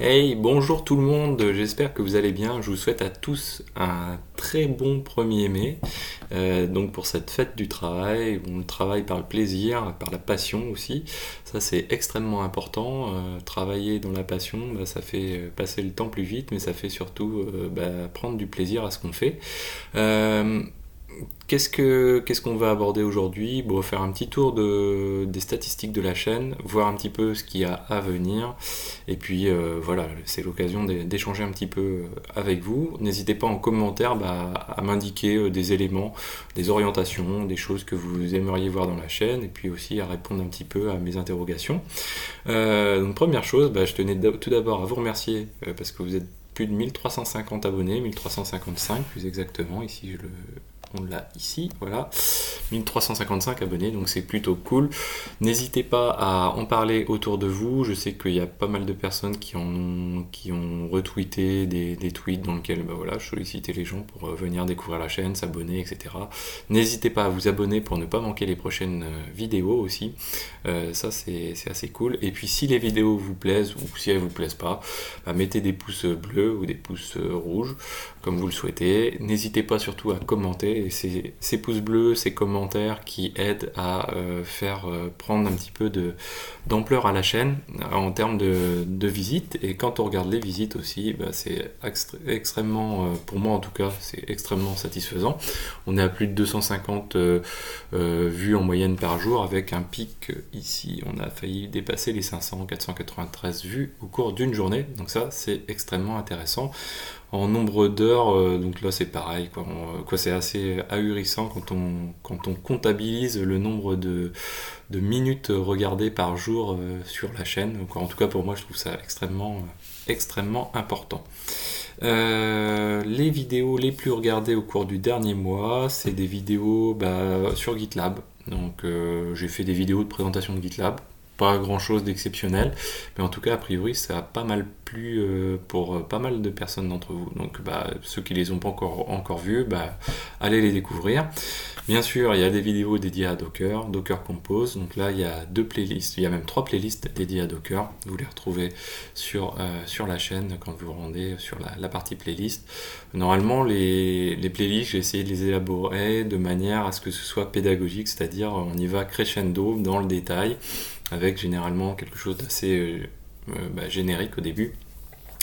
Hey, bonjour tout le monde, j'espère que vous allez bien. Je vous souhaite à tous un très bon 1er mai. Donc pour cette fête du travail, on travaille par le plaisir, par la passion aussi. Ça c'est extrêmement important. Travailler dans la passion, ça fait passer le temps plus vite, mais ça fait surtout prendre du plaisir à ce qu'on fait. Euh, qu'est-ce qu'on va aborder aujourd'hui? Bon, on va faire un petit tour des statistiques de la chaîne, voir un petit peu ce qu'il y a à venir. Et puis voilà, c'est l'occasion d'échanger un petit peu avec vous. N'hésitez pas en commentaire à m'indiquer des éléments, des orientations, des choses que vous aimeriez voir dans la chaîne, et puis aussi à répondre un petit peu à mes interrogations. Donc première chose, je tenais tout d'abord à vous remercier parce que vous êtes plus de 1350 abonnés, 1355 plus exactement, ici on l'a ici, voilà, 1355 abonnés, donc c'est plutôt cool. N'hésitez pas à en parler autour de vous, je sais qu'il y a pas mal de personnes qui ont retweeté des tweets dans lesquels voilà, je sollicitais les gens pour venir découvrir la chaîne, s'abonner, etc. N'hésitez pas à vous abonner pour ne pas manquer les prochaines vidéos aussi, ça c'est assez cool. Et puis si les vidéos vous plaisent ou si elles vous plaisent pas, mettez des pouces bleus ou des pouces rouges comme vous le souhaitez. N'hésitez pas surtout à commenter, et c'est ces pouces bleus, ces commentaires qui aident à faire prendre un petit peu d'ampleur à la chaîne en termes de visites. Et quand on regarde les visites aussi, c'est extrêmement, pour moi en tout cas, c'est extrêmement satisfaisant. On est à plus de 250 vues en moyenne par jour, avec un pic ici, on a failli dépasser les 500, 493 vues au cours d'une journée. Donc ça, c'est extrêmement intéressant. En nombre d'heures, donc là c'est pareil, c'est assez ahurissant quand on comptabilise le nombre de minutes regardées par jour sur la chaîne. Donc, en tout cas pour moi je trouve ça extrêmement important. Les vidéos les plus regardées au cours du dernier mois, c'est des vidéos sur GitLab. Donc j'ai fait des vidéos de présentation de GitLab, pas grand chose d'exceptionnel, mais en tout cas a priori ça a pas mal plu pour pas mal de personnes d'entre vous. Donc ceux qui les ont pas encore vus, allez les découvrir. Bien sûr, il y a des vidéos dédiées à Docker, Docker Compose. Donc là, il y a 2 playlists, il y a même 3 playlists dédiées à Docker. Vous les retrouvez sur la chaîne quand vous vous rendez sur la partie playlist. Normalement, les playlists, j'ai essayé de les élaborer de manière à ce que ce soit pédagogique, c'est-à-dire on y va crescendo dans le détail, avec généralement quelque chose d'assez générique au début.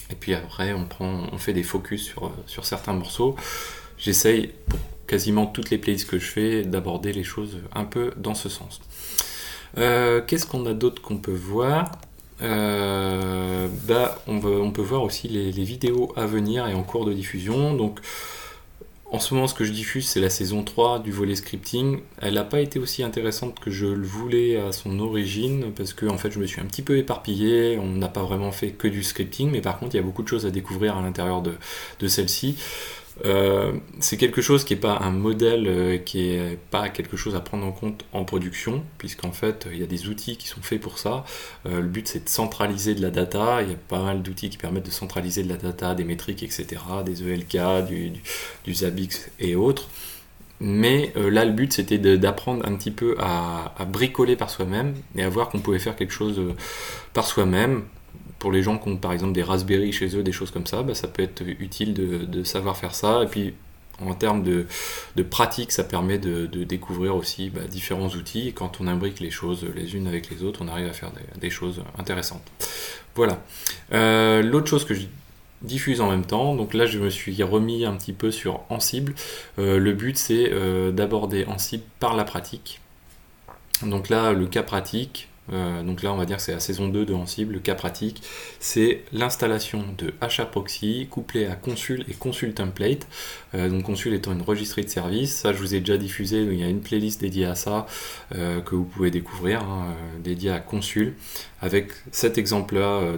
Et puis après, on fait des focus sur certains morceaux. J'essaye, pour quasiment toutes les playlists que je fais, d'aborder les choses un peu dans ce sens. Qu'est-ce qu'on a d'autre qu'on peut voir? On peut voir aussi les vidéos à venir et en cours de diffusion. Donc, en ce moment, ce que je diffuse, c'est la saison 3 du volet scripting. Elle n'a pas été aussi intéressante que je le voulais à son origine, parce que en fait, je me suis un petit peu éparpillé. On n'a pas vraiment fait que du scripting, mais par contre, il y a beaucoup de choses à découvrir à l'intérieur de celle-ci. C'est quelque chose qui n'est pas un modèle, qui n'est pas quelque chose à prendre en compte en production, puisqu'en fait il y a des outils qui sont faits pour ça. Le but c'est de centraliser de la data, il y a pas mal d'outils qui permettent de centraliser de la data, des métriques, etc., des ELK, du Zabbix et autres. Mais là le but c'était d'apprendre un petit peu à bricoler par soi-même et à voir qu'on pouvait faire quelque chose par soi-même. Pour les gens qui ont par exemple des Raspberry chez eux, des choses comme ça, ça peut être utile de savoir faire ça. Et puis en termes de pratique, ça permet de découvrir aussi différents outils. Et quand on imbrique les choses les unes avec les autres, on arrive à faire des choses intéressantes. Voilà. L'autre chose que je diffuse en même temps, donc là je me suis remis un petit peu sur Ansible. Le but c'est d'aborder Ansible par la pratique. Donc là, le cas pratique, donc là on va dire que c'est la saison 2 de Ansible. Le cas pratique, c'est l'installation de HAProxy couplé à Consul et Consul Template. Donc Consul étant une registrie de service, ça je vous ai déjà diffusé, il y a une playlist dédiée à ça que vous pouvez découvrir, dédiée à Consul, avec cet exemple-là,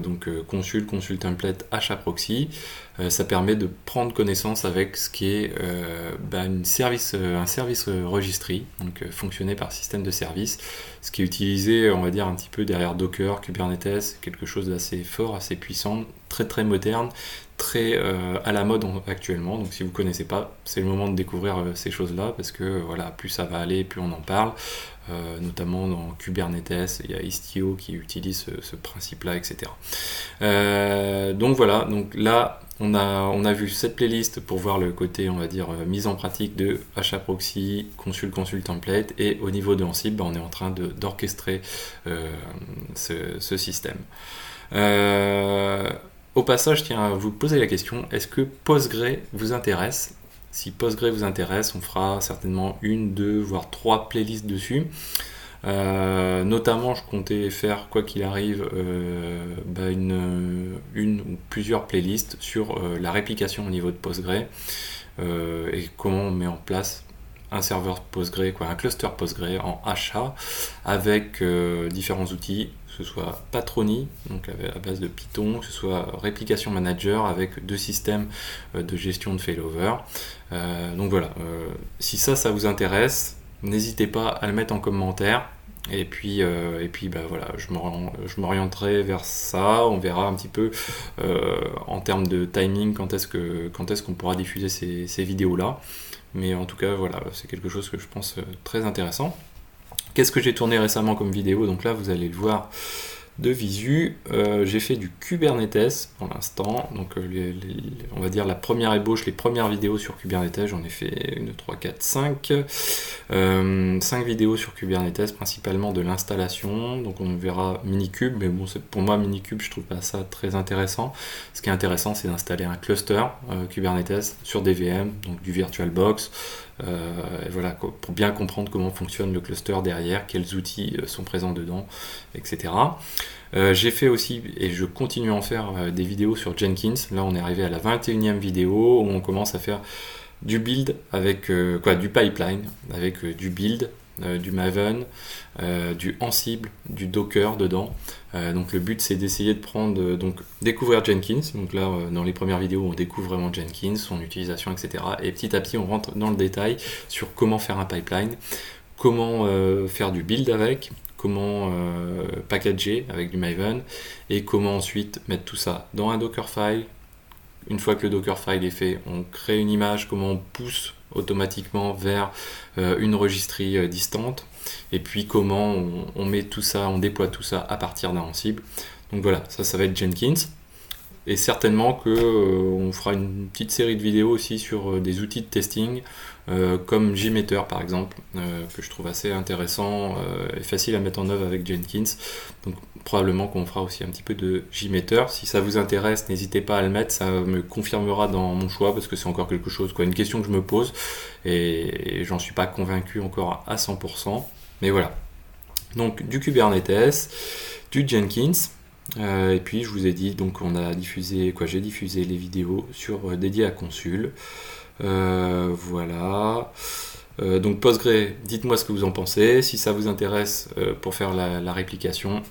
Consul, Consul Template, HAProxy. Ça permet de prendre connaissance avec ce qui est un service registry, donc fonctionné par système de service, ce qui est utilisé, on va dire, grandir un petit peu derrière Docker, Kubernetes, quelque chose d'assez fort, assez puissant, très très moderne, très à la mode actuellement. Donc si vous ne connaissez pas, c'est le moment de découvrir ces choses-là, parce que voilà, plus ça va aller, plus on en parle. Notamment dans Kubernetes, il y a Istio qui utilise ce principe-là, etc. Donc voilà, donc là on a vu cette playlist pour voir le côté, on va dire, mise en pratique de HAProxy, Consul Template, et au niveau de Ansible, on est en train d'orchestrer ce système. Au passage, je tiens à vous poser la question, est-ce que Postgre vous intéresse ? Si Postgre vous intéresse, on fera certainement 1, 2, voire 3 playlists dessus. Notamment, je comptais faire, quoi qu'il arrive, une ou plusieurs playlists sur la réplication au niveau de Postgre et comment on met en place un serveur Postgre, un cluster Postgre en HA avec différents outils, que ce soit Patroni, donc à base de Python, que ce soit Replication Manager avec 2 systèmes de gestion de failover. Donc voilà, si ça vous intéresse, n'hésitez pas à le mettre en commentaire. Et puis voilà, je m'orienterai vers ça. On verra un petit peu en termes de timing quand est-ce qu'on pourra diffuser ces vidéos-là. Mais en tout cas, voilà, c'est quelque chose que je pense très intéressant. Qu'est-ce que j'ai tourné récemment comme vidéo ? Donc là, vous allez le voir de visu. J'ai fait du Kubernetes pour l'instant. Donc on va dire la première ébauche, les premières vidéos sur Kubernetes. J'en ai fait 1, 2, 3, 4, 5. 5 vidéos sur Kubernetes, principalement de l'installation. Donc on verra Minikube, mais bon, pour moi Minikube, je trouve pas ça très intéressant. Ce qui est intéressant, c'est d'installer un cluster Kubernetes sur des VM, donc du VirtualBox. Et voilà, pour bien comprendre comment fonctionne le cluster derrière, quels outils sont présents dedans, etc. J'ai fait aussi, et je continue à en faire, des vidéos sur Jenkins. Là, on est arrivé à la 21e vidéo où on commence à faire du build avec du pipeline, avec du build, du Maven, du Ansible, du Docker dedans. Donc le but, c'est d'essayer de prendre, découvrir Jenkins. Donc là, dans les premières vidéos, on découvre vraiment Jenkins, son utilisation, etc. Et petit à petit, on rentre dans le détail sur comment faire un pipeline, comment faire du build avec, comment packager avec du Maven, et comment ensuite mettre tout ça dans un Dockerfile. Une fois que le Dockerfile est fait, on crée une image, comment on pousse automatiquement vers une registrie distante, et puis comment on met tout ça, on déploie tout ça à partir d'un Ansible. Donc voilà, ça va être Jenkins. Et certainement on fera une petite série de vidéos aussi sur des outils de testing, comme JMeter par exemple, que je trouve assez intéressant et facile à mettre en œuvre avec Jenkins. Donc probablement qu'on fera aussi un petit peu de JMeter. Si ça vous intéresse, n'hésitez pas à le mettre, ça me confirmera dans mon choix, parce que c'est encore quelque chose, une question que je me pose, et j'en suis pas convaincu encore à 100%. Mais voilà. Donc du Kubernetes, du Jenkins. Et puis je vous ai dit, donc j'ai diffusé les vidéos dédiées à Consul. Voilà. Donc Postgre, dites-moi ce que vous en pensez. Si ça vous intéresse pour faire la réplication,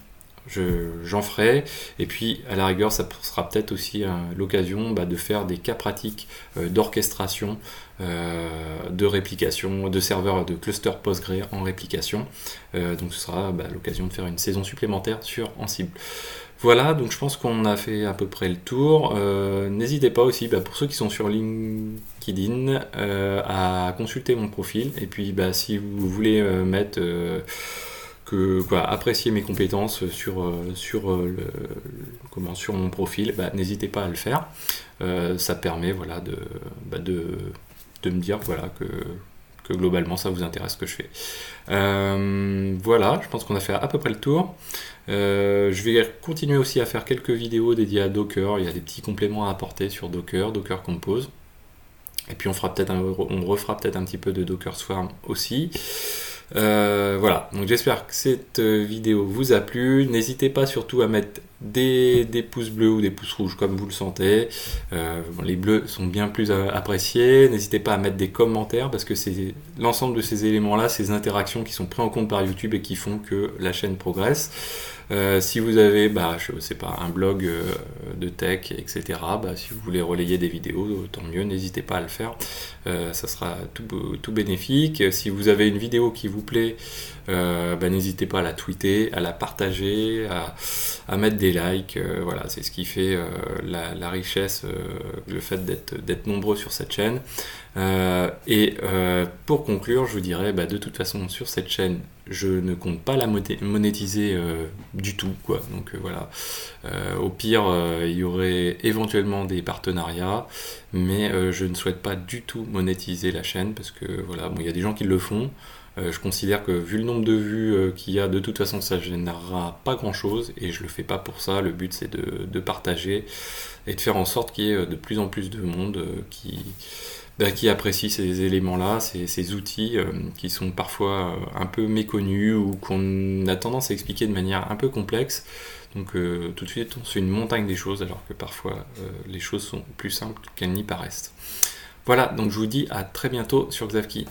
j'en ferai. Et puis à la rigueur, ça sera peut-être aussi l'occasion de faire des cas pratiques d'orchestration, de réplication, de serveurs, de cluster Postgre en réplication. Donc ce sera l'occasion de faire une saison supplémentaire sur Ansible. Voilà, donc je pense qu'on a fait à peu près le tour. N'hésitez pas aussi, pour ceux qui sont sur LinkedIn, à consulter mon profil. Et puis si vous voulez mettre apprécier mes compétences sur mon profil, n'hésitez pas à le faire. Ça permet de me dire que globalement ça vous intéresse ce que je fais. Voilà, je pense qu'on a fait à peu près le tour. Je vais continuer aussi à faire quelques vidéos dédiées à Docker. Il y a des petits compléments à apporter sur Docker Compose. Et puis on refera peut-être un petit peu de Docker Swarm aussi. Voilà, donc j'espère que cette vidéo vous a plu. N'hésitez pas surtout à mettre des pouces bleus ou des pouces rouges comme vous le sentez. Les bleus sont bien plus appréciés. N'hésitez pas à mettre des commentaires parce que c'est l'ensemble de ces éléments-là, ces interactions qui sont prises en compte par YouTube et qui font que la chaîne progresse. Si vous avez, je sais pas, un blog de tech, etc., si vous voulez relayer des vidéos, tant mieux, n'hésitez pas à le faire. Ça sera tout bénéfique. Si vous avez une vidéo qui vous plaît, n'hésitez pas à la tweeter, à la partager, à mettre des likes. Voilà, c'est ce qui fait la richesse, le fait d'être nombreux sur cette chaîne. Pour conclure, je vous dirais, de toute façon, sur cette chaîne, je ne compte pas la monétiser du tout, quoi. Donc voilà. Au pire, il y aurait éventuellement des partenariats, mais je ne souhaite pas du tout monétiser la chaîne parce que voilà, il y a des gens qui le font. Je considère que vu le nombre de vues qu'il y a, de toute façon, ça générera pas grand-chose et je le fais pas pour ça. Le but, c'est de partager et de faire en sorte qu'il y ait de plus en plus de monde qui apprécie ces éléments-là, ces outils qui sont parfois un peu méconnus ou qu'on a tendance à expliquer de manière un peu complexe. Donc tout de suite, on se fait une montagne des choses alors que parfois les choses sont plus simples qu'elles n'y paraissent. Voilà, donc je vous dis à très bientôt sur Xavki.